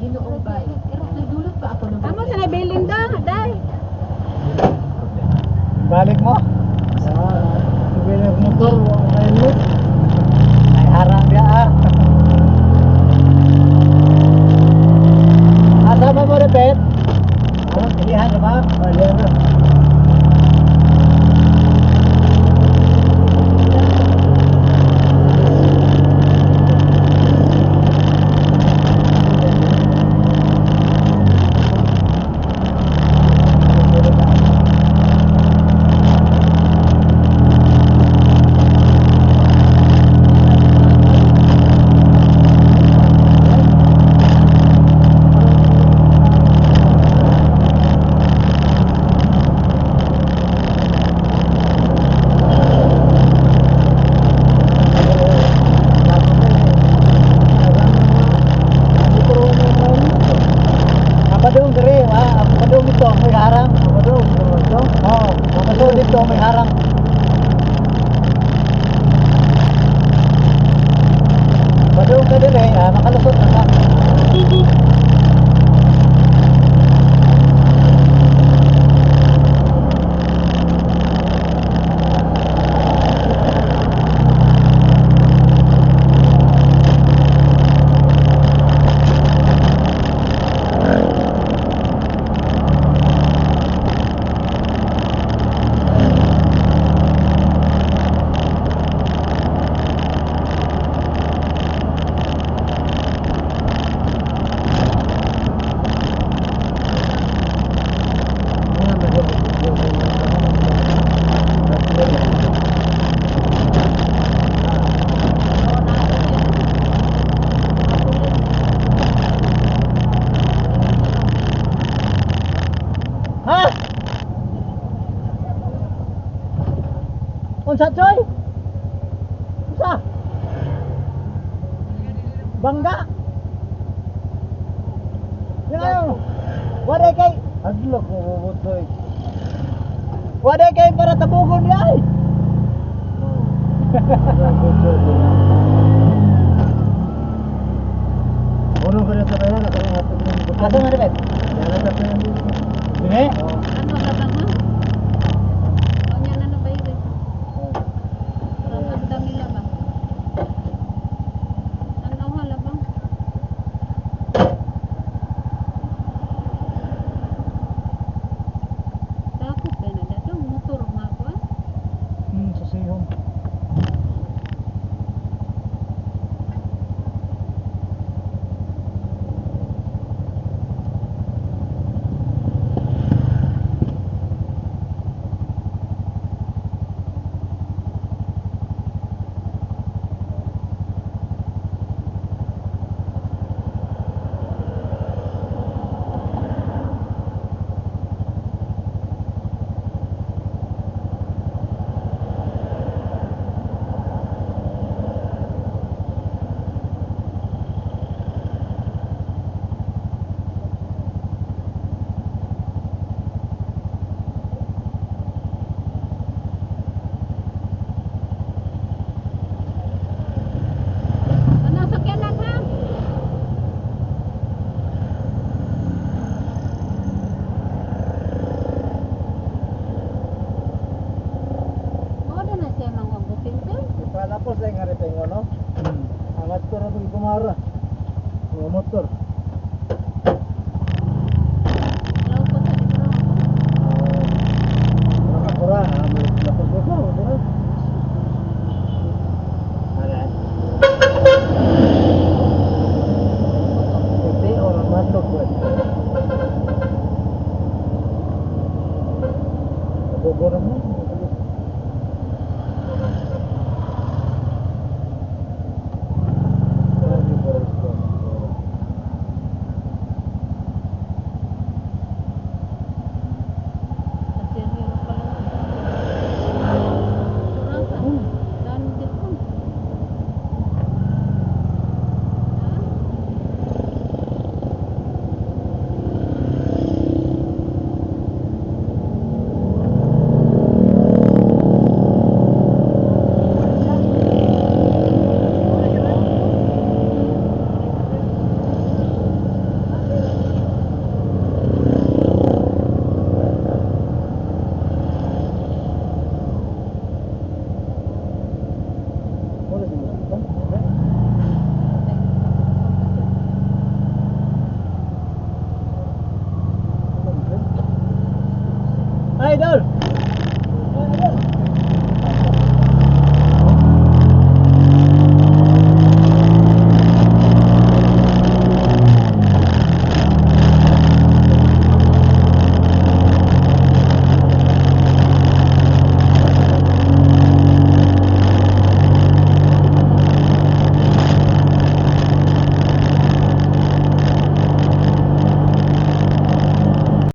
Ginoong bay. Nagdulot pa ako ng Amo sa nabilin da, day. Balik mo. Bilang motor, kain mo. Ay harap dia ah. Asama mo repet? Ano, pilihan na ba? Pilihan na. Padung diri, padung dito may harang. Padung dito. Oh, padung dito may harang. Padung ka diri, makalusot na ka. Ha? Unsa choy? Unsa? Bangga. Yang ayo. Waday kay adlok mo butoy. Waday kay para tabugon ni ay. Ono ka na sa kanya na kanya ato ng buto. Ato nga rebet. Yan na sa dito. Dine? Ano ka ba mo? O nya na ba yun? Ramdam nila ba? Ano hala ba? Takot ka na dato motor nga ko. Sa sihon. Ano sakyanan ha? Mo na siya mga butin ko. Para po sa nga rin no? Angat ko na itong kumara. Mga motor. Law ko sa libro. Nakakura, lapos ko. Alay. Hindi, orang matok ko.